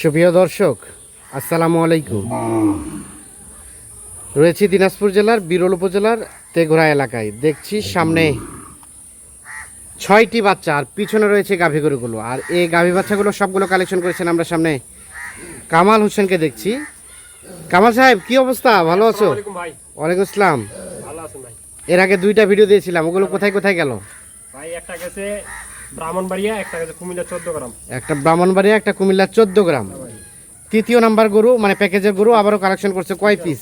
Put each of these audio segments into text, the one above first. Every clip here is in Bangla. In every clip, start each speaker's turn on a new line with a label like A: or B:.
A: সুপ্রিয় দর্শক, আসসালামু আলাইকুম। রয়েছি দিনাজপুর জেলার বিরল উপজেলার তেঘরা এলাকায়। দেখছি সামনে 6টি বাচ্চা আর পিছনে রয়েছে গাভী গরুগুলো। আর এই গাভী বাচ্চাগুলো সবগুলো কালেকশন করেছেন আমরা সামনে কামাল হোসেনকে দেখছি। কামাল সাহেব, কি অবস্থা? ভালো আছো? ওয়ালাইকুম আসসালাম। এর আগে 2টা ভিডিও দিয়েছিলাম, ওগুলো কোথায় কোথায় গেল?
B: ভাই একটা গেছে ব্রাহ্মণবাড়িয়া, একটা গেছে কুমিল্লা 14 গ্রাম।
A: একটা ব্রাহ্মণবাড়িয়া, একটা কুমিল্লা 14 গ্রাম। তৃতীয় নাম্বার গরু মানে প্যাকেজের গরু আবারও কালেকশন করছে। কয় পিস?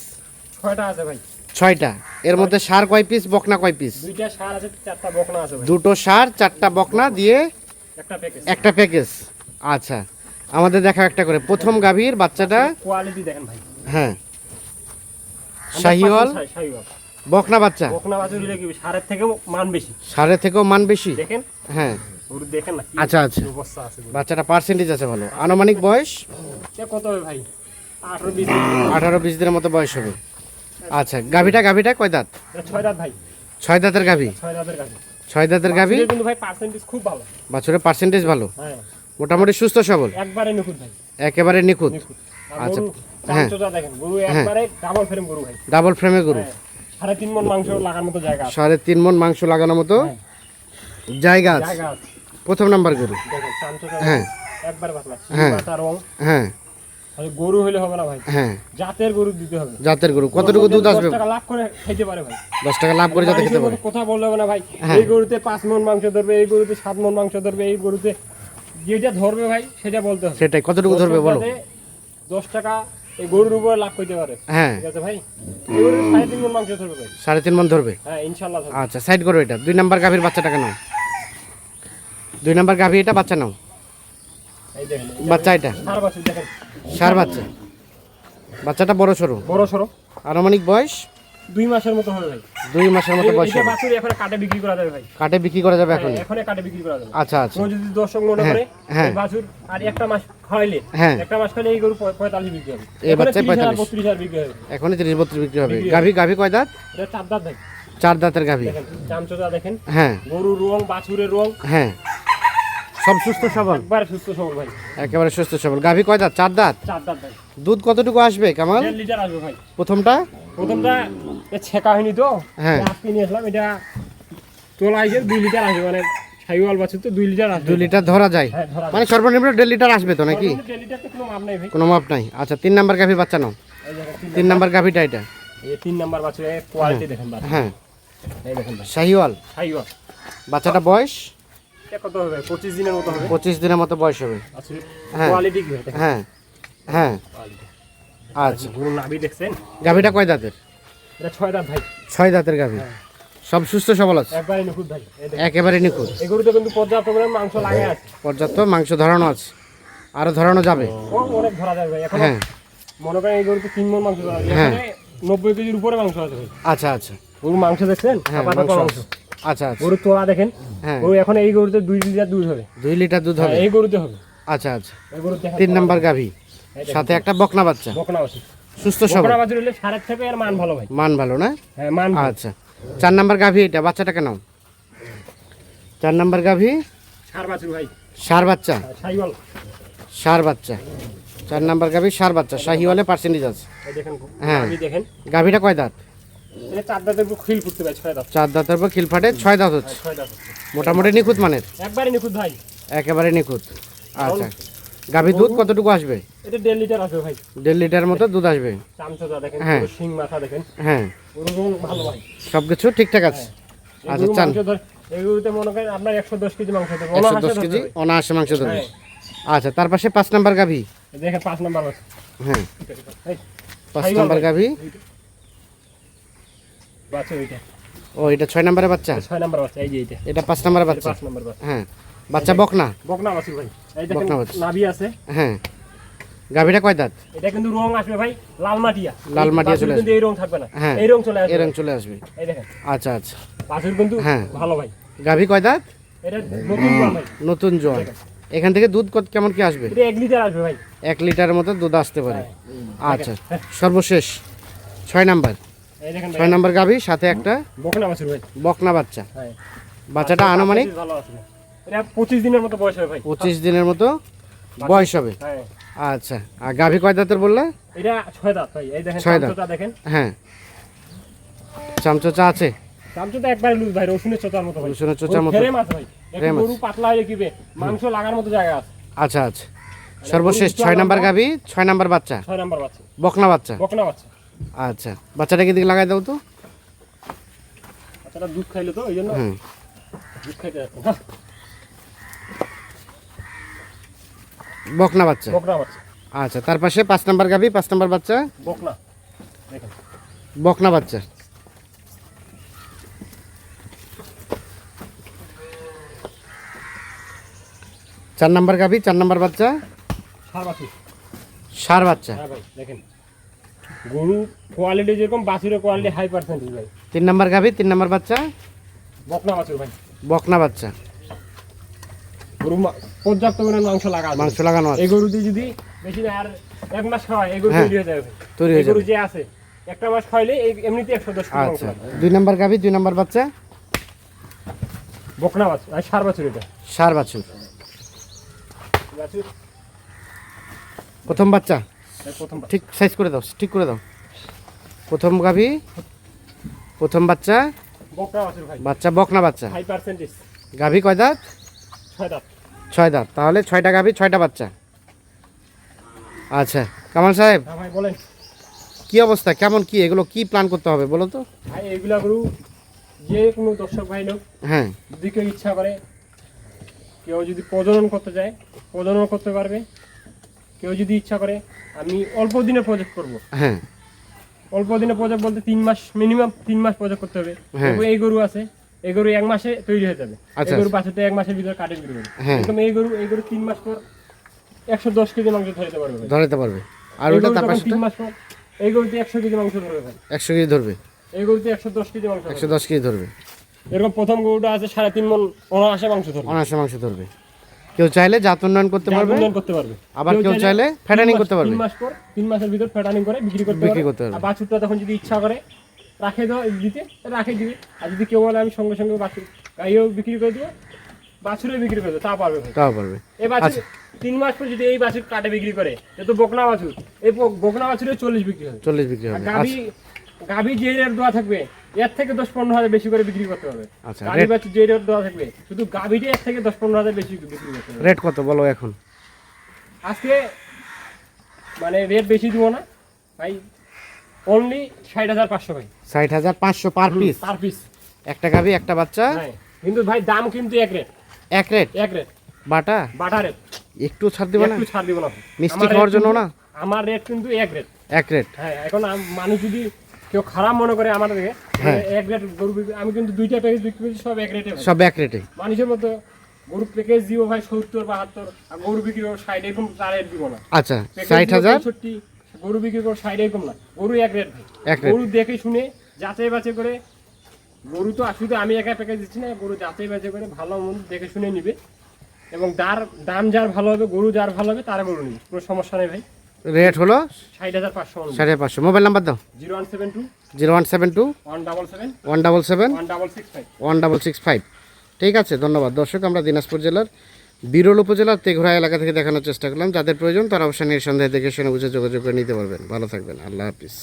B: 6টা আছে ভাই।
A: 6টা। এর মধ্যে ষাঁড় কয় পিস, বকনা কয় পিস?
B: 2টা ষাঁড় আছে, 4টা বকনা আছে ভাই।
A: 2টো ষাঁড় 4টা বকনা দিয়ে একটা প্যাকেজ। আচ্ছা, আমাদের দেখা একটা করে। প্রথম গাভীর বাচ্চাটা
B: কোয়ালিটি দেখেন ভাই।
A: হ্যাঁ, শাহিওয়াল বকনা বাচ্চা।
B: বকনা বাছুর হলে কি ষাঁড়ের থেকেও মান বেশি।
A: ষাঁড়ের থেকেও মান বেশি
B: দেখেন।
A: হ্যাঁ,
B: গরু দেখেন না।
A: আচ্ছা আচ্ছা,
B: অবস্থা আছে
A: বাচ্চাটা পার্সেন্টেজ আছে ভালো। আনুমানিক বয়স
B: কত হবে ভাই? 18-20
A: দিনের মতো বয়স হবে। আচ্ছা, গাভীটা কয় দাঁত?
B: 6 দাঁত ভাই।
A: 6 দাঁতের গাভী।
B: 6 দাঁতের গাভী।
A: 6 দাঁতের গাভী
B: কিন্তু ভাই পার্সেন্টেজ খুব ভালো।
A: বাছুরের পার্সেন্টেজ ভালো,
B: হ্যাঁ,
A: মোটামুটি সুস্থ সবল,
B: একবারে নিখুঁত ভাই,
A: একেবারে নিখুঁত।
B: আচ্ছা,
A: হ্যাঁ,
B: দেখেন গরু একবারে ডাবল ফ্রেম গরু ভাই।
A: ডাবল ফ্রেমে গরু।
B: 3.5 মণ মাংস লাগার মতো জায়গা আছে।
A: 3.5 মণ মাংস লাগানোর মতো জায়গা আছে। প্রথম নাম্বার গরু।
B: দেখেন চামচটা
A: হ্যাঁ,
B: একবার পাতলা,
A: হ্যাঁ,
B: সিংটা রং।
A: হ্যাঁ,
B: তাহলে গরু হলে হবে না ভাই,
A: হ্যাঁ,
B: জাতের গরু দিতে হবে।
A: জাতের গরু। কতটুকু দুধ আসবে?
B: 10 টাকা লাভ করে খেতে পারে ভাই।
A: 10 টাকা লাভ করে যাতে খেতে পারে।
B: কথা বললে হবে না ভাই,
A: হ্যাঁ।
B: এই গরুতে 5 মণ মাংস ধরবে, এই গরুতে 7 মণ মাংস ধরবে, এই গরুতে যেটা ধরবে ভাই সেটা বলতে হবে।
A: সেটাই, কতটুকু ধরবে বলো।
B: 10 টাকা এই গরুর উপরে লাভ করতে পারে।
A: হ্যাঁ,
B: ঠিক আছে ভাই, এই গরুতে 3.5 মণ মাংস ধরবে ভাই।
A: 3.5 মণ ধরবে।
B: হ্যাঁ, ইনশাআল্লাহ ধরবে।
A: আচ্ছা, সাইড করো এটা। 2 নাম্বার গাভীর বাচ্চাটাকে নাও। 2 নাম্বার গাভী এটা, বাচ্চা নাও।
B: এই দেখেন
A: বাচ্চা এটা
B: ষাঁড় বাছুর দেখেন।
A: ষাঁড় বাচ্চা। বাচ্চাটা বড় সরো।
B: বড় সরো।
A: আনুমানিক বয়স
B: 2 মাসের মতো হবে ভাই।
A: 2 মাসের মতো বয়স
B: এটা
A: হবে।
B: বাছুর এখন কাটে বিক্রি করা যাবে ভাই।
A: কাটে বিক্রি করা যাবে এখন?
B: এখন কাটে বিক্রি করা যাবে।
A: আচ্ছা আচ্ছা,
B: কেউ যদি দর্শক মনে করে
A: হ্যাঁ,
B: এই বাছুর আর একটা মাস খাওয়াইলে,
A: হ্যাঁ,
B: একটা মাস খাইলে এই গরু 45 বিক্রি হবে।
A: এই বাচ্চা 45
B: 32,000 বিক্রি হবে।
A: এখনই 30-32 বিক্রি হবে। গাভী কয় দাঁত?
B: এটা 4 দাঁত ভাই।
A: 4 দাঁতের গাভী।
B: দেখেন চামচটা দেখেন।
A: হ্যাঁ,
B: গরুর রং, বাছুরের রং,
A: হ্যাঁ, সব সুস্থ সবল,
B: একবার সুস্থ সবল ভাই।
A: একেবারে সুস্থ সবল। গাভী কয় দাঁত? 4 দাঁত।
B: 4 দাঁত ভাই।
A: দুধ কতটুকু আসবে কামাল?
B: 1.5 লিটার আসবে ভাই।
A: প্রথমটা
B: ছেঁকা হয়নি তো,
A: হ্যাঁ,
B: আজকে নিয়ে আসলাম। এটা তোলা হয়েছে 2 লিটার আসবে, মানে শাহিওয়াল বাছুর তো 2 লিটার আসবে।
A: 2 লিটার ধরা যায়,
B: হ্যাঁ, ধরা
A: মানে সর্বনিম্ন 1.5 লিটার আসবে তো নাকি?
B: 1.5 লিটার তো কোনো মাপ নাই ভাই।
A: কোনো মাপ নাই। আচ্ছা, 3 নাম্বার গাভীর বাচ্চা নাও।
B: এই দেখেন
A: 3 নাম্বার গাভীটা এটা।
B: এই 3 নাম্বার বাছুরের কোয়ালিটি দেখেন ভাই।
A: হ্যাঁ,
B: এই দেখেন ভাই,
A: শাহিওয়াল।
B: শাহিওয়াল।
A: বাচ্চাটা বয়স
B: এটা কত হবে? 25 দিনের মতো হবে।
A: 25 দিনের মতো বয়স হবে।
B: বাছুরের
A: হ্যাঁ,
B: কোয়ালিটি কি দেখেন।
A: হ্যাঁ, হ্যাঁ,
B: কোয়ালিটি।
A: আচ্ছা।
B: গরু নাভি দেখছেন?
A: গাভীটা কয় দাঁতের?
B: এটা 6 দাঁত ভাই।
A: 6 দাঁতের গাভী। সব সুস্থ সবল আছে,
B: একবারে নিখুঁত ভাই। এই দেখেন
A: একেবারে নিখুঁত।
B: এই গরুতে কিন্তু পর্যাপ্ত পরিমাণ মাংস লাগে আছে।
A: পর্যাপ্ত মাংস ধরানো আছে, আরো ধরানো যাবে।
B: অনেক ধরা যাবে ভাই। এখন
A: হ্যাঁ,
B: মনে করেন এই গরুতে 3 মণ মাংস ধরা যাবে।
A: হ্যাঁ।
B: এখানে 90 কেজির উপরে মাংস আছে ভাই।
A: আচ্ছা আচ্ছা,
B: গরু মাংস দেখছেন?
A: হ্যাঁ,
B: চাপা চাপা
A: মাংস
B: মাংস।
A: আছে। আচ্ছা আচ্ছা,
B: গরু তোলা দেখেন।
A: হ্যাঁ,
B: গরু এখন এই গরুতে 2 লিটার দুধ হবে।
A: 2 লিটার দুধ হবে।
B: হ্যাঁ, এই গরুতে হবে।
A: আচ্ছা আচ্ছা,
B: এই গরু দেখেন
A: 3 নাম্বার গাভী, সাথে একটা বকনা বাচ্চা,
B: বকনা বাছুর।
A: সুস্থ সবল,
B: বকনা বাছুর হলে সারের থেকে এর মান ভালো ভাই।
A: মান ভালো না?
B: হ্যাঁ, মান ভালো।
A: আচ্ছা, 4 নাম্বার গাভী এটা, বাচ্চাটাকে নাও। 4 নাম্বার গাভী,
B: ষাঁড় বাছুর ভাই।
A: ষাঁড় বাচ্চা।
B: শাহিওয়াল।
A: ষাঁড় বাচ্চা। 4 নাম্বার গাভী, ষাঁড় বাচ্চা, শাহিওয়ালে পার্সেন্টেজ আছে।
B: এই দেখেন
A: হ্যাঁ,
B: নাভি দেখেন।
A: গাভীটা কয় দাঁত?
B: এটা 4 দাঁতের উপর খিল ফুটতে ভাই। 6 দাঁত।
A: 4 দাঁতের পর খিল ফাটে, 6 দাঁত হচ্ছে।
B: 6 দাঁত হচ্ছে।
A: মোটামুটি নিখুঁত মানের,
B: একবারে নিখুঁত ভাই।
A: একেবারে নিখুঁত। আচ্ছা, গাভীর দুধ কতটুকু আসবে?
B: এটা 1.5 লিটার আসবে ভাই।
A: 1.5 লিটার মতো দুধ আসবে।
B: চামচটা দেখেন,
A: হ্যাঁ।
B: গরুর শিং মাথা দেখেন।
A: হ্যাঁ,
B: গরুর রং ভালো ভাই।
A: সবকিছু ঠিকঠাক আছে।
B: এই
A: আচ্ছা,
B: গরুর
A: চান
B: মাংস এই গরুতে মনে করেন আপনার 110 কেজি মাংস দেবে।
A: 110 কেজি অনায়াসে মাংস ধরবে।
B: হ্যাঁ।
A: আচ্ছা, তার পাশে 5 নাম্বার গাভী।
B: দেখেন 5 নাম্বার আছে।
A: হ্যাঁ,
B: এই
A: 5 নাম্বার গাভী।
B: বাচ্চা ওইটা।
A: ও, এটা 6 নাম্বারের বাচ্চা।
B: 6 নাম্বার বাচ্চা। এই যে এটা।
A: এটা 5 নাম্বারের
B: এটা
A: বাচ্চা।
B: 5 নাম্বার বাচ্চা।
A: হ্যাঁ, বাচ্চা বকনা।
B: বকনা বাছুর ভাই। এই দেখেন
A: বকনা বাছুর।
B: নাভি আছে।
A: হ্যাঁ, গাভীটা কয় দাঁত?
B: এটা কিন্তু রং আসবে ভাই লাল মাটিয়া।
A: লাল মাটিয়া চলে
B: কিন্তু
A: আসবে।
B: এই রং থাকবে না।
A: হ্যাঁ,
B: এই রং চলে আসবে।
A: এই রং চলে আসবে।
B: এই দেখেন
A: আচ্ছা আচ্ছা,
B: বাছুর কিন্তু
A: হ্যাঁ।
B: ভালো ভাই।
A: গাভী কয় দাঁত?
B: এটা নতুন রং ভাই।
A: নতুন জোয়ান। এখান থেকে দুধ কেমন কি আসবে?
B: এটা 1 লিটার আসবে ভাই।
A: 1 লিটারের মতো দুধ আসতে পারে। আচ্ছা, সর্বশেষ 6 নাম্বার।
B: এই দেখেন
A: 6 নাম্বার গাভী, সাথে একটা
B: বকনা বাছুর ভাই।
A: বকনা বাচ্চা।
B: হ্যাঁ,
A: বাচ্চাটা আনুমানিক
B: ভালো আছে। এটা 25 দিনের মতো বয়স হবে ভাই।
A: 25 দিনের মতো বয়স হবে।
B: হ্যাঁ
A: আচ্ছা, আর গাভী কয় দাঁতের বললে?
B: এটা 6 দাঁত ভাই, এই দেখেন
A: 6 দাঁত।
B: চামচটা দেখেন,
A: হ্যাঁ, চামচোচা আছে।
B: চামচটা একবারে লুজ ভাই, রসুনের চোচার মতো ভাই,
A: রসুনের চোচার মতো।
B: ফ্রেম আছে ভাই, একটু
A: ফ্রেম
B: গরু
A: আছে।
B: পাতলা হয়ে কিবে মাংস লাগার মতো জায়গা আছে।
A: আচ্ছা আচ্ছা, সর্বশেষ 6 নাম্বার গাভী, 6 নাম্বার বাচ্চা,
B: 6 নাম্বার বাচ্চা,
A: বকনা বাচ্চা।
B: বকনা বাচ্চা।
A: আচ্ছা, বাচ্চাটাকে দিকে লাগাই দাও তো।
B: বাচ্চাটা দুধ খাইলো তো, এই জন্য
A: হুম,
B: দুধ খাইতে যাচ্ছে। হ্যাঁ,
A: বকনা বাচ্চা।
B: বকনা বাচ্চা,
A: আচ্ছা, তার পাশে 5 নাম্বার গাভী, 5 নাম্বার বাচ্চা,
B: বকনা দেখেন।
A: বকনা বাচ্চা। চার নাম্বার গাভী, 4 নাম্বার বাচ্চা,
B: সার বাছুর।
A: ষাঁড় বাচ্চা।
B: হ্যাঁ ভাই দেখেন, গরু কোয়ালিটি যেরকম বাছুরের কোয়ালিটি হাই পার্সেন্টেজ ভাই।
A: 3 নাম্বার গাভী, 3 নাম্বার বাচ্চা,
B: বকনা বাছুর ভাই,
A: বকনা বাচ্চা।
B: গরু পর্যাপ্ত পরিমাণ মাংস লাগা আছে।
A: মাংস লাগানো আছে।
B: এই গরু দিয়ে যদি বেশি না আর 1 মাস খাওয়ায়, এই গরু
A: হ্যাঁ,
B: তৈরি হয়ে যাবে ভাই।
A: তৈরি হয়ে
B: এই গরু
A: যাবে।
B: যে আছে 1টা মাস খাইলে এমনিতে 110 কেজি মাংস
A: আচ্ছা,
B: লাগে।
A: 2 নাম্বার গাভী, 2 নাম্বার বাচ্চা,
B: বকনা বাছুর আর সার বাছুর। এটা
A: ষাঁড় বাছুর।
B: বাছুর
A: প্রথম বাচ্চা
B: এই প্রথম
A: ঠিক সাইজ করে দাও, ঠিক করে দাও। প্রথম গাভী, প্রথম বাচ্চা,
B: বকনা বাছুর ভাই,
A: বাচ্চা বকনা বাচ্চা।
B: হাই পার্সেন্টেজ,
A: গাভী কয় দাঁত?
B: 6 দাঁত।
A: 6 দাঁত। তাহলে 6টা গাভী, 6টা বাচ্চা। আচ্ছা, কামাল সাহেব,
B: হ্যাঁ ভাই বলেন।
A: কি অবস্থা, কেমন কি এগুলো কি প্ল্যান করতে হবে বলো তো?
B: ভাই এইগুলা গরু যে কোনো দর্শক ভাই লোক
A: হ্যাঁ,
B: যদি কেউ ইচ্ছা করে, কেউ যদি প্রজনন করতে চায় প্রজনন করতে পারবে। কেউ যদি ইচ্ছা করে আমি অল্প দিনে প্রজেক্ট করব,
A: হ্যাঁ,
B: অল্প দিনে প্রজেক্ট বলতে 3 মাস, মিনিমাম 3 মাস প্রজেক্ট করতে হবে।
A: হ্যাঁ।
B: তবু এই গরু আছে, এই গরু 1 মাসে তৈরি হয়ে যাবে।
A: আচ্ছা,
B: এই গরু বাছুরটা 1 মাসের ভিতরে কাটে বিক্রি করবে।
A: হ্যাঁ।
B: এরকম এই গরু 3 মাস পর 110 কেজি মাংস ধরতে পারবে ভাই।
A: ধরাতে পারবে। আর
B: এই
A: ওটা
B: গরু
A: তার
B: যখন
A: পাশে
B: 3 মাস পর এই গরুতে 100 কেজি মাংস ধরবে ভাই।
A: 100 কেজি ধরবে,
B: এই গরুতে 110 কেজি মাংস ধরবে।
A: 110 কেজি ধরবে।
B: এরকম প্রথম গরুটা আছে 3.5 মণ অনায়াসে মাংস ধরবে।
A: অনায়াসে মাংস ধরবে। কেউ চাইলে জাত উন্নয়ন করতে পারবে,
B: উন্নয়ন করতে পারবে।
A: আবার কেউ চাইলে ফ্যাটানিং করতে পারবে।
B: 3 মাস পর 3 মাসের ভিতর ফ্যাটানিং করে বিক্রি করতে
A: বিক্রি করতে
B: পারবে।
A: পারবে।
B: আর বাছুরটা তখন যদি ইচ্ছা করে রাখে দাও দিতে, রাখে দিবে। আর যদি কেউ বলে আমি সঙ্গে সঙ্গে বাছুর গাইও বিক্রি করে দেবো, বাছুরে বিক্রি করে দেবো, তা পারবে ভাই।
A: তাও পারবে।
B: এই বাছুর
A: আচ্ছা।
B: 3 মাস পর যদি এই বাছুর কাটে বিক্রি করে, এ তো বকনা বাছুর, এই বকনা বাছুরে 40 বিক্রি হবে।
A: 40 বিক্রি
B: আর
A: হবে।
B: গাভী,
A: আচ্ছা,
B: গাভী যে রেট দেওয়া থাকবে এর থেকে 10-15 হাজার বেশি করে বিক্রি করতে হবে।
A: আচ্ছা,
B: গাভী বাছুর যে রেট দেওয়া থাকবে শুধু গাভীটা এর থেকে 10-15 হাজার বেশি বিক্রি করতে হবে।
A: রেট কত বলো এখন?
B: আজকে মানে রেট বেশি দিব না ভাই, অনলি 60,500 ভাই,
A: 60,500 পার পিস।
B: Per piece.
A: একটা গাভী, একটা বাচ্চা,
B: হ্যাঁ, কিন্তু ভাই দাম কিন্তু এক রেট,
A: এক রেট।
B: এক রেট
A: বাটা
B: বাটা রেট।
A: একটু ছাড় দিবে না?
B: একটু ছাড় দিব না।
A: মিষ্টি
B: আমার
A: খাওয়ার
B: rate
A: জন্য
B: কিন্তু-
A: না?
B: আমার রেট কিন্তু এক রেট।
A: এক রেট।
B: হ্যাঁ, এখন মানুষ যদি কেউ খারাপ মনে করে আমার থেকে,
A: হ্যাঁ।
B: এক রেট গরু আমি কিন্তু 2টা প্যাকেজ বিক্রি করছি, সব এক রেটে।
A: সব এক রেটে।
B: মানুষের মতো গরু প্যাকেজ দিব ভাই 70-72, আর গরু বিক্রি করবো 60, এরকম তার রেট দিব না।
A: আচ্ছা,
B: প্যাকেজ দিব
A: 60,000।
B: 65, গরু বিক্রি করবো 60, এরকম না। গরু এক রেট ভাই।
A: এক রেট।
B: গরু দেখে শুনে যাচাই বাছাই করে, গরু তো শুধু আমি একা প্যাকেজ দিচ্ছি না, গরু যাচাই বাছাই করে ভালো মন্দ দেখে শুনে নিবে। এবং দাম যার ভালো হবে, গরু যার ভালো হবে তারা গরু নিবে, কোনো সমস্যা নেই ভাই।
A: রেট হলো
B: 60,500
A: 5,500। মোবাইল নাম্বার দাও।
B: 0172
A: 0172
B: 177
A: 177
B: 1665।
A: 1665। ঠিক আছে, ধন্যবাদ দর্শক। আমরা দিনাজপুর জেলার বিরল উপজেলার তেঘরা এলাকা থেকে দেখানোর চেষ্টা করলাম। যাদের প্রয়োজন তারা অবশ্যই নিঃসন্দেহে দেখে শুনে বুঝে যোগাযোগ করে নিতে পারবেন। ভালো থাকবেন, আল্লাহ হাফিজ।